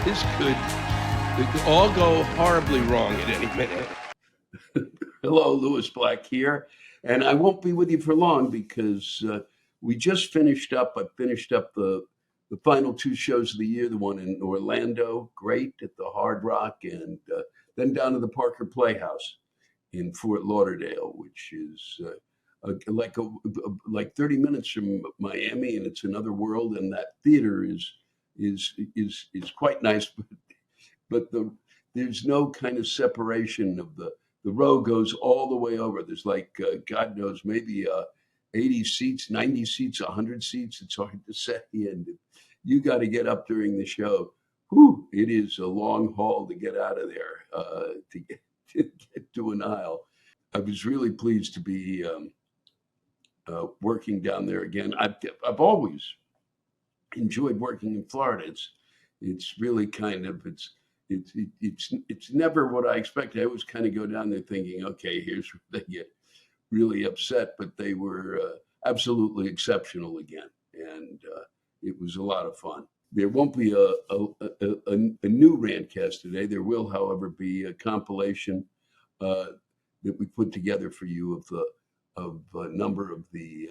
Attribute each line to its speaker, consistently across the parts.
Speaker 1: This could all go horribly wrong at any minute. Hello, Lewis Black here, and I won't be with you for long because we just finished up. I finished up the final two shows of the year, the one in Orlando, great at the Hard Rock, and then down to the Parker Playhouse in Fort Lauderdale, which is like 30 minutes from Miami, and it's another world. And that theater is quite nice, but there's no kind of separation of the row goes all the way over. There's like God knows, maybe 80 seats, 90 seats, 100 seats. It's hard to say, and you got to get up during the show. Whew, it is a long haul to get out of there to get to an aisle. I was really pleased to be working down there again. I've always enjoyed working in Florida. It's really kind of it's never what I expected. I always kind of go down there thinking, okay, here's where they get really upset, but they were absolutely exceptional again, and it was a lot of fun. There won't be a new Rantcast today. There will, however, be a compilation that we put together for you of a number of the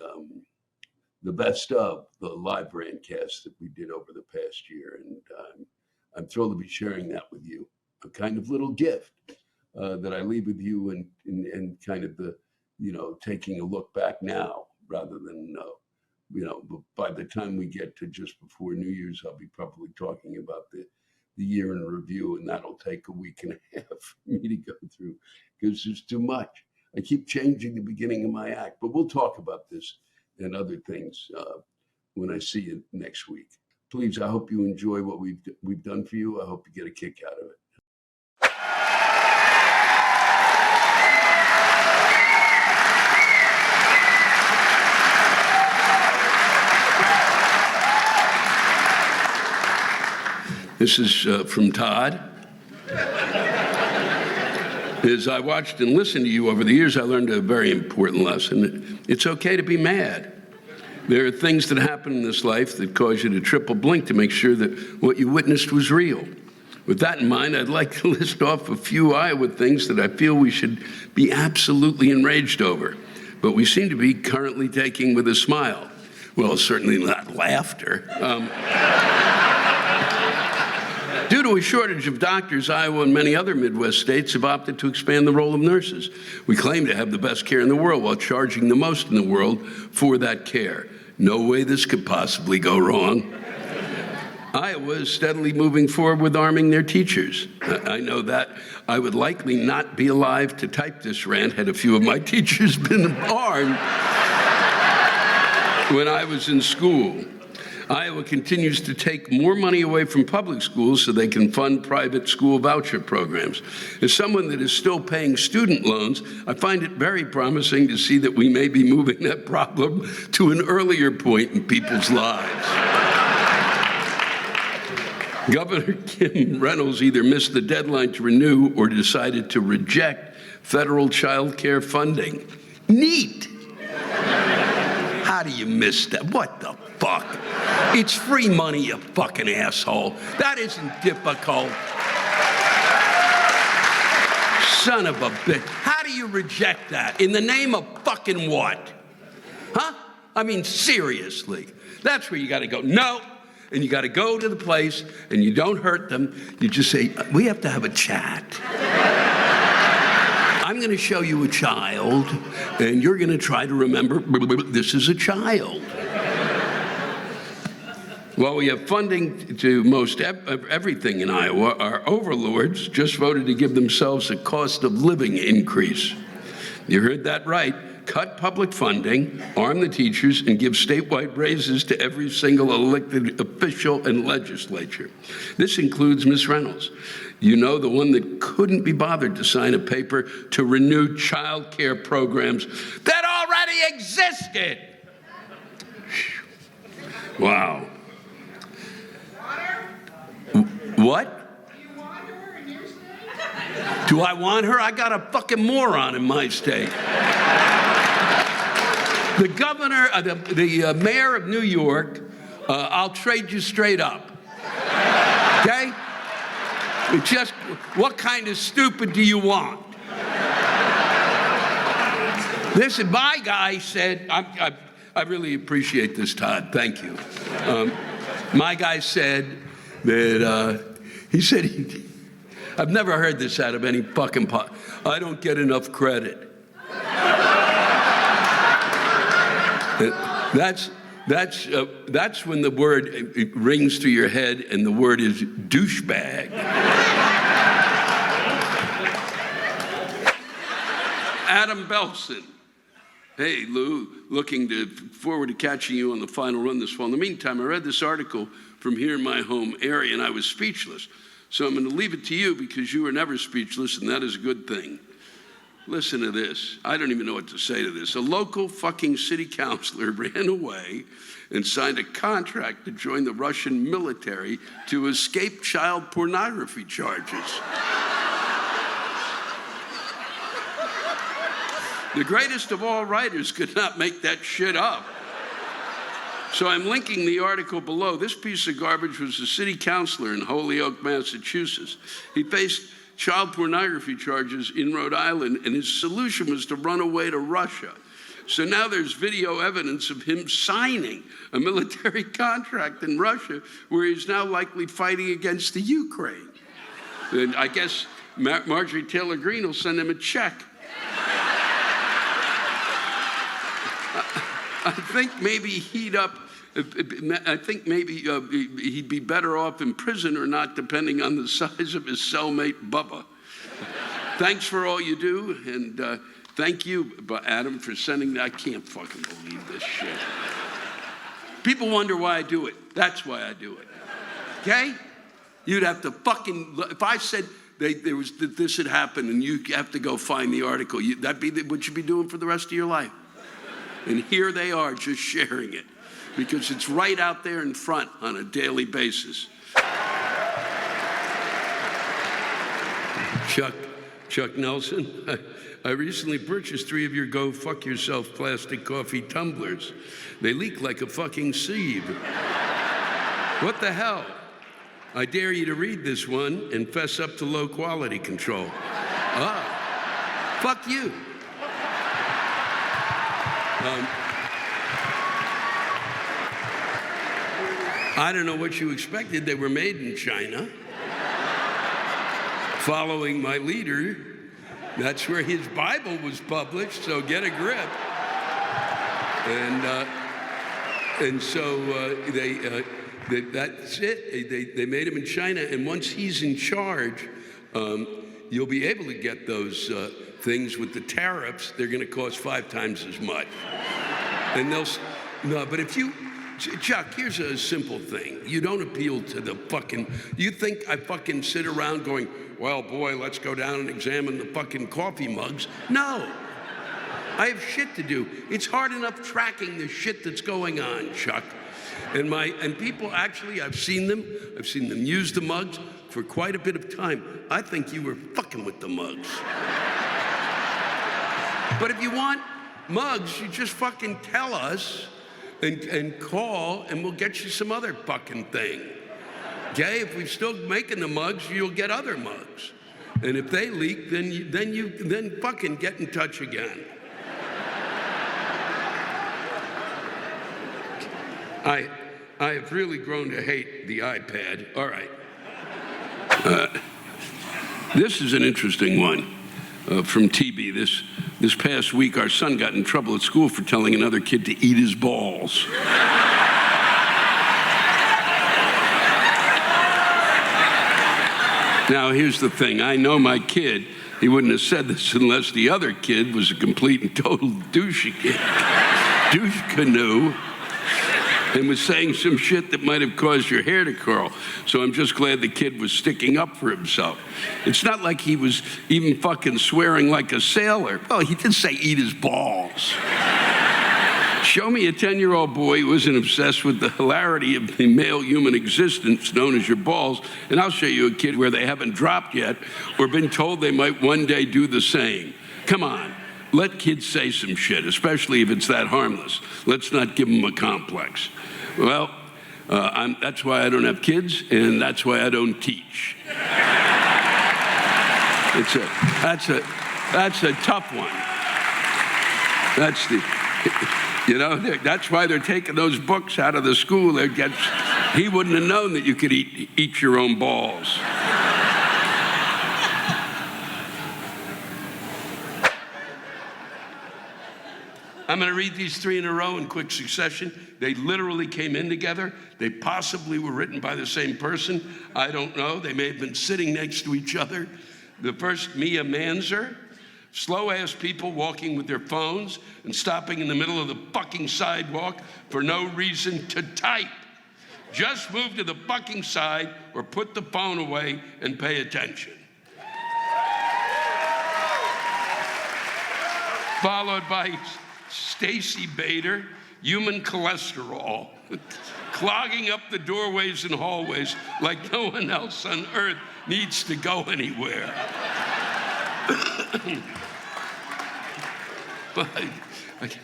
Speaker 1: best of the live Rantcasts that we did over the past year, and I'm thrilled to be sharing that with you. A kind of little gift that I leave with you, and kind of the taking a look back now rather than. By the time we get to just before New Year's, I'll be probably talking about the year in review, and that'll take a week and a half for me to go through because there's too much. I keep changing the beginning of my act, but we'll talk about this and other things when I see you next week. Please, I hope you enjoy what we've done for you. I hope you get a kick out of it. This is from Todd. As I watched and listened to you over the years, I learned a very important lesson. It's okay to be mad. There are things that happen in this life that cause you to triple blink to make sure that what you witnessed was real. With that in mind, I'd like to list off a few Iowa things that I feel we should be absolutely enraged over, but we seem to be currently taking with a smile. Well, certainly not laughter. Due to a shortage of doctors, Iowa and many other Midwest states have opted to expand the role of nurses. We claim to have the best care in the world while charging the most in the world for that care. No way this could possibly go wrong. Iowa is steadily moving forward with arming their teachers. I know that I would likely not be alive to type this rant had a few of my teachers been armed when I was in school. Iowa continues to take more money away from public schools so they can fund private school voucher programs. As someone that is still paying student loans, I find it very promising to see that we may be moving that problem to an earlier point in people's lives. Governor Kim Reynolds either missed the deadline to renew or decided to reject federal child care funding. Neat! How do you miss that? What the fuck? It's free money, you fucking asshole. That isn't difficult. Son of a bitch. How do you reject that? In the name of fucking what? Huh? I mean, seriously. That's where you got to go. No. And you got to go to the place, and you don't hurt them. You just say, we have to have a chat. I'm going to show you a child, and you're going to try to remember this is a child. Well, we have funding to most everything in Iowa. Our overlords just voted to give themselves a cost of living increase. You heard that right. Cut public funding, arm the teachers, and give statewide raises to every single elected official and legislature. This includes Ms. Reynolds. You know, the one that couldn't be bothered to sign a paper to renew child care programs that already existed. Wow. What?
Speaker 2: Do you want her in your state?
Speaker 1: Do I want her? I got a fucking moron in my state. The governor, the mayor of New York, I'll trade you straight up. Okay? Just, what kind of stupid do you want? Listen, my guy said, I really appreciate this, Todd. Thank you. My guy said that, I've never heard this out of any fucking I don't get enough credit. That's when the word it rings through your head, and the word is douchebag. Adam Belson. Hey, Lou, looking forward to catching you on the final run this fall. In the meantime, I read this article from here in my home area, and I was speechless. So I'm going to leave it to you because you are never speechless, and that is a good thing. Listen to this. I don't even know what to say to this. A local fucking city councilor ran away and signed a contract to join the Russian military to escape child pornography charges. The greatest of all writers could not make that shit up. So I'm linking the article below. This piece of garbage was a city councilor in Holyoke, Massachusetts. He faced child pornography charges in Rhode Island, and his solution was to run away to Russia. So now there's video evidence of him signing a military contract in Russia, where he's now likely fighting against the Ukraine. And I guess Marjorie Taylor Greene will send him a check. I think maybe he'd be better off in prison or not, depending on the size of his cellmate, Bubba. Thanks for all you do, and thank you, Adam, for sending that. I can't fucking believe this shit. People wonder why I do it. That's why I do it. Okay? You'd have to fucking, if I said this had happened and you have to go find the article, that'd be what you'd be doing for the rest of your life. And here they are just sharing it because it's right out there in front on a daily basis. Chuck Nelson, I recently purchased 3 of your Go Fuck Yourself plastic coffee tumblers. They leak like a fucking sieve. What the hell? I dare you to read this one and fess up to low quality control. Fuck you. I don't know what you expected. They were made in China. Following my leader, that's where his Bible was published, so get a grip. And so that's it. They made him in China, and once he's in charge, you'll be able to get those things with the tariffs. They're going to cost 5 times as much. And but if you, Chuck, here's a simple thing. You don't appeal to the fucking, you think I fucking sit around going, well, boy, let's go down and examine the fucking coffee mugs? No. I have shit to do. It's hard enough tracking the shit that's going on, Chuck. And people actually, I've seen them use the mugs for quite a bit of time. I think you were fucking with the mugs. But if you want mugs, you just fucking tell us and call, and we'll get you some other fucking thing. Okay? If we're still making the mugs, you'll get other mugs. And if they leak, then fucking get in touch again. I have really grown to hate the iPad. All right. This is an interesting one from TB. This past week, our son got in trouble at school for telling another kid to eat his balls. Now, here's the thing. I know my kid. He wouldn't have said this unless the other kid was a complete and total douche canoe, and was saying some shit that might have caused your hair to curl. So I'm just glad the kid was sticking up for himself. It's not like he was even fucking swearing like a sailor. Well, he did say eat his balls. Show me a 10-year-old boy who isn't obsessed with the hilarity of the male human existence known as your balls, and I'll show you a kid where they haven't dropped yet or been told they might one day do the same. Come on. Let kids say some shit, especially if it's that harmless. Let's not give them a complex. Well, that's why I don't have kids, and that's why I don't teach. That's a tough one. That's why they're taking those books out of the school. He wouldn't have known that you could eat your own balls. I'm going to read these three in a row in quick succession. They literally came in together. They possibly were written by the same person. I don't know. They may have been sitting next to each other. The first, Mia Manzer. Slow-ass people walking with their phones and stopping in the middle of the fucking sidewalk for no reason to type. Just move to the fucking side or put the phone away and pay attention. Followed by Stacy Bader, human cholesterol, clogging up the doorways and hallways like no one else on earth needs to go anywhere.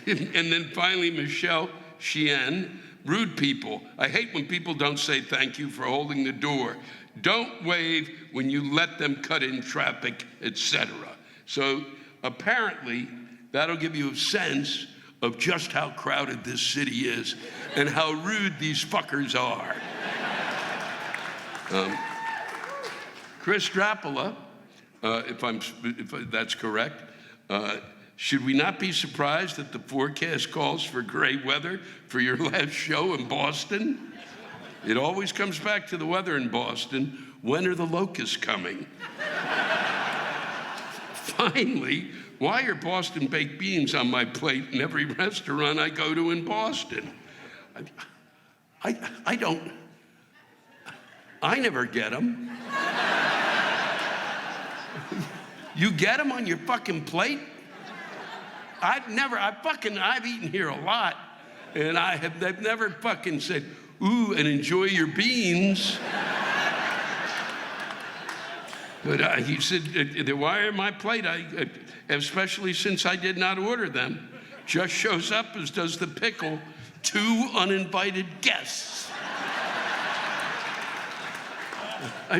Speaker 1: And then finally, Michelle Chien, rude people. I hate when people don't say thank you for holding the door. Don't wave when you let them cut in traffic, etc. So apparently, that'll give you a sense of just how crowded this city is and how rude these fuckers are. Chris Drapala, if that's correct, should we not be surprised that the forecast calls for gray weather for your last show in Boston? It always comes back to the weather in Boston. When are the locusts coming? Finally, why are Boston baked beans on my plate in every restaurant I go to in Boston? I never get them. You get them on your fucking plate? I've eaten here a lot, and they've never fucking said, ooh, and enjoy your beans. But he said, why are my plate? Especially since I did not order them, just shows up as does the pickle, 2 uninvited guests.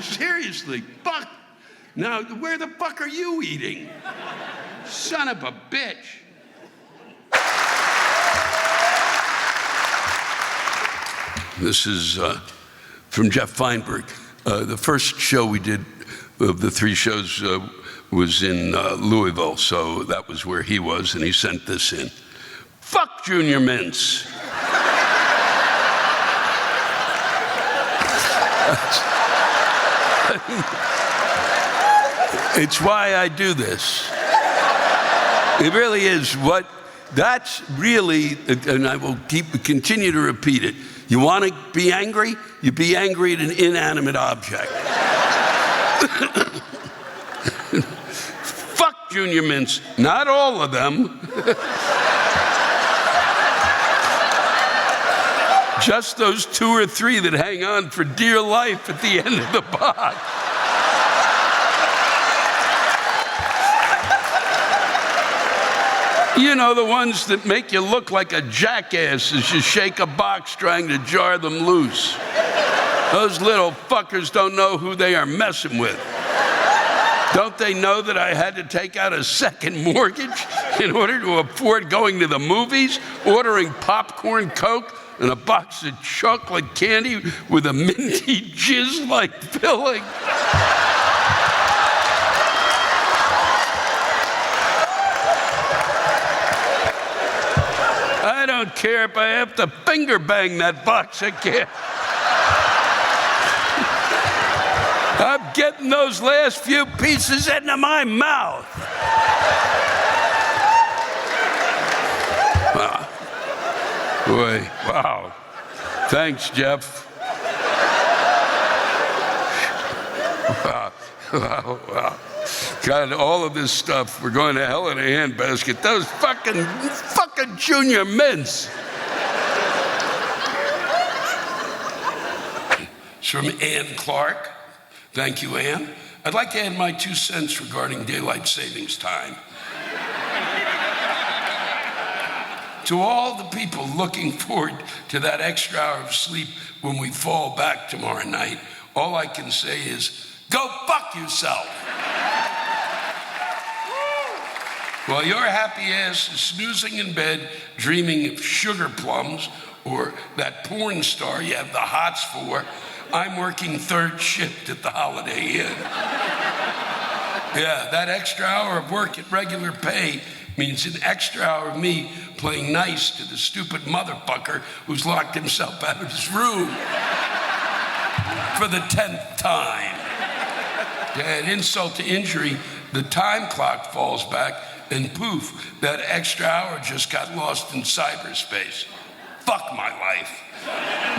Speaker 1: Seriously, fuck. Now, where the fuck are you eating? Son of a bitch. This is from Jeff Feinberg. The first show we did of the 3 shows was in Louisville, so that was where he was, and he sent this in. Fuck Junior Mints. It's why I do this. It really is that's really, and I will continue to repeat it. You want to be angry? You be angry at an inanimate object. Fuck Junior Mints. Not all of them. Just those 2 or 3 that hang on for dear life at the end of the box. You know, the ones that make you look like a jackass as you shake a box trying to jar them loose. Those little fuckers don't know who they are messing with. Don't they know that I had to take out a second mortgage in order to afford going to the movies, ordering popcorn, Coke, and a box of chocolate candy with a minty jizz-like filling? I don't care if I have to finger bang that box again. I'm getting those last few pieces into my mouth. Wow. Boy, wow. Thanks, Jeff. Wow. God, all of this stuff, we're going to hell in a handbasket. Those fucking Junior Mints. It's from Ann Clark. Thank you, Ann. I'd like to add my 2 cents regarding daylight savings time. To all the people looking forward to that extra hour of sleep when we fall back tomorrow night, all I can say is, go fuck yourself. While your happy ass is snoozing in bed, dreaming of sugar plums or that porn star you have the hots for, I'm working third shift at the Holiday Inn. Yeah, that extra hour of work at regular pay means an extra hour of me playing nice to the stupid motherfucker who's locked himself out of his room for the 10th time. Yeah, an insult to injury, the time clock falls back and poof, that extra hour just got lost in cyberspace. Fuck my life.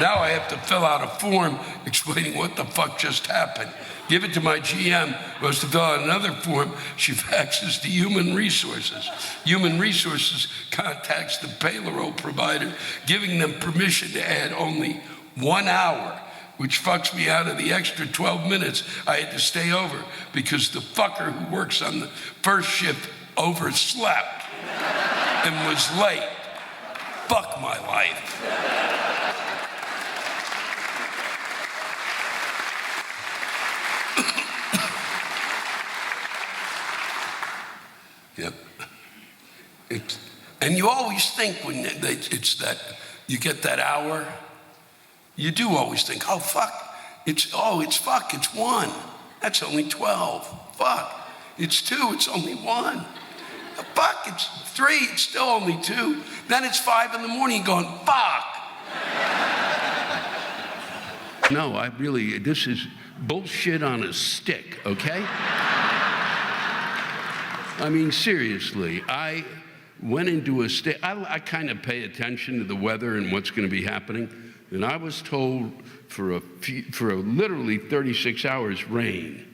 Speaker 1: Now I have to fill out a form explaining what the fuck just happened. Give it to my GM, who has to fill out another form. She faxes to Human Resources. Human Resources contacts the payroll provider, giving them permission to add only 1 hour, which fucks me out of the extra 12 minutes I had to stay over because the fucker who works on the first shift overslept and was late. Fuck my life. Yep. And you always think when it's that, you get that hour, you do always think, oh fuck, it's 1. That's only 12. Fuck, it's 2, it's only 1. Fuck, it's 3, it's still only 2. Then it's 5 in the morning going, fuck. No, this is bullshit on a stick, okay? I mean, seriously, I went into a state, I kind of pay attention to the weather and what's going to be happening, and I was told for literally 36 hours rain.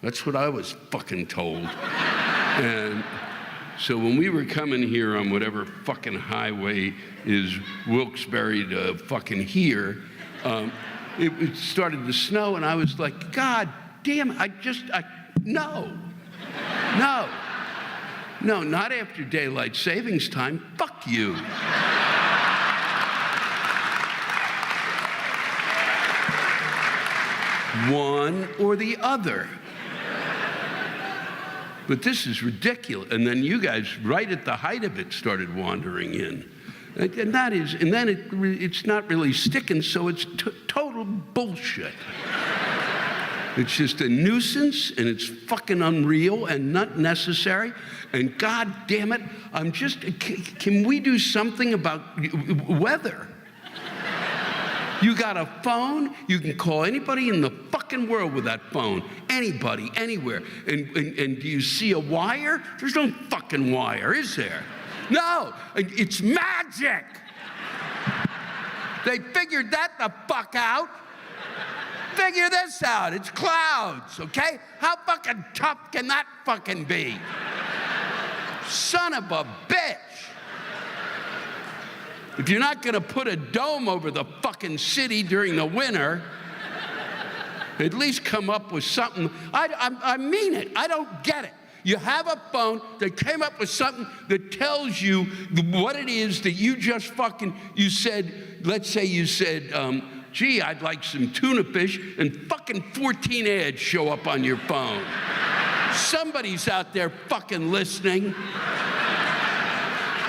Speaker 1: That's what I was fucking told. And so when we were coming here on whatever fucking highway is Wilkes-Barre to fucking here, it started to snow, and I was like, God damn, no, not after daylight savings time. Fuck you. One or the other. But this is ridiculous. And then you guys, right at the height of it, started wandering in. And then it's not really sticking, so it's total bullshit. It's just a nuisance, and it's fucking unreal and not necessary. And God damn it, can we do something about weather? You got a phone, you can call anybody in the fucking world with that phone. Anybody, anywhere. And do you see a wire? There's no fucking wire, is there? No, it's magic. They figured that the fuck out. Figure this out, it's clouds, okay? How fucking tough can that fucking be? Son of a bitch. If you're not gonna put a dome over the fucking city during the winter, at least come up with something. I mean it, I don't get it. You have a phone that came up with something that tells you what it is that you just fucking, let's say you said, gee, I'd like some tuna fish, and fucking 14 ads show up on your phone. Somebody's out there fucking listening.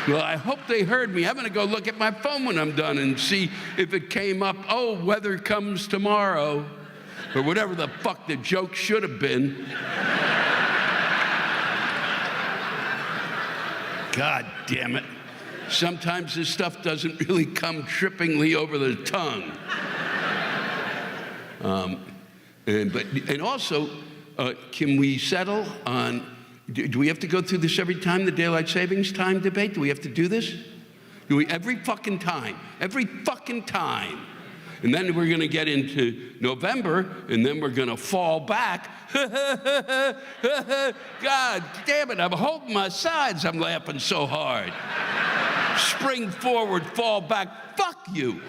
Speaker 1: Well, I hope they heard me. I'm gonna go look at my phone when I'm done and see if it came up, oh, weather comes tomorrow, or whatever the fuck the joke should have been. God damn it. Sometimes this stuff doesn't really come trippingly over the tongue. And also, can we settle on, do we have to go through this every time, the daylight savings time debate? Do we have to do this? Every fucking time. And then we're gonna get into November, and then we're gonna fall back. God damn it, I'm holding my sides, I'm laughing so hard. Spring forward, fall back, fuck you.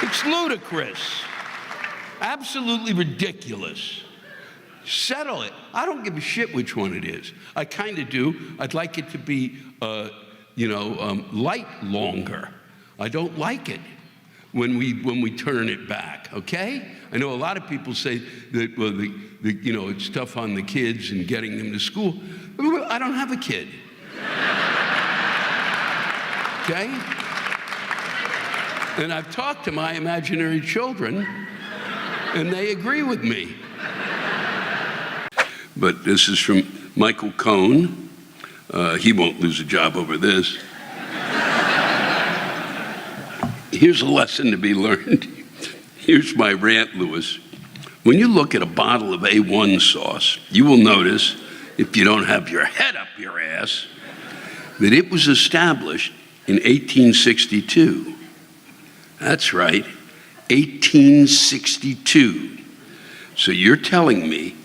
Speaker 1: It's ludicrous, absolutely ridiculous. Settle it. I don't give a shit which one it is. I kind of do. I'd like it to be, light longer. I don't like it. when we turn it back, okay? I know a lot of people say that, well, it's tough on the kids and getting them to school. I don't have a kid. Okay? And I've talked to my imaginary children, and they agree with me. But this is from Michael Cohn. He won't lose a job over this. Here's a lesson to be learned. Here's my rant, Lewis. When you look at a bottle of A1 sauce, you will notice, if you don't have your head up your ass, that it was established in 1862. That's right, 1862. So you're telling me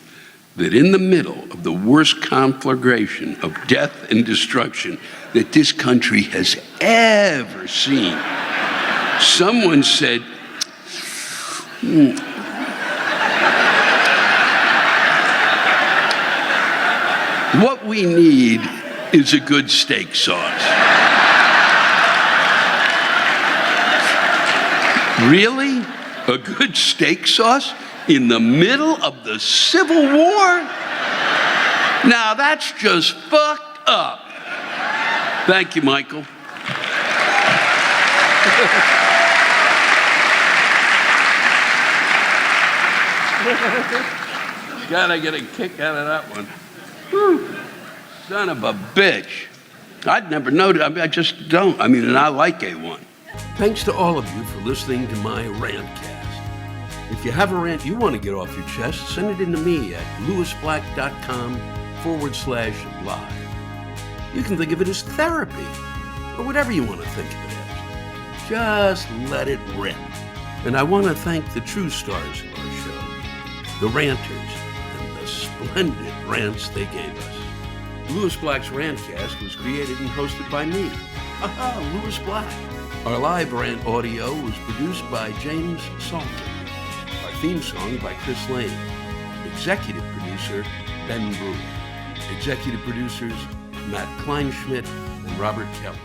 Speaker 1: that in the middle of the worst conflagration of death and destruction that this country has ever seen, someone said, what we need is a good steak sauce. Really? A good steak sauce in the middle of the Civil War? Now that's just fucked up. Thank you, Michael. God, I get a kick out of that one. Whew. Son of a bitch. I'd never noticed. I just don't. And I like A1. Thanks to all of you for listening to my Rantcast. If you have a rant you want to get off your chest, send it in to me at lewisblack.com/live. You can think of it as therapy, or whatever you want to think of it as. Just let it rip. And I want to thank the true stars of our show, the ranters, and the splendid rants they gave us. Lewis Black's Rantcast was created and hosted by me, Lewis Black. Our live rant audio was produced by James Salter. Our theme song by Chris Lane. Executive producer, Ben Brewer. Executive producers, Matt Kleinschmidt and Robert Kelly.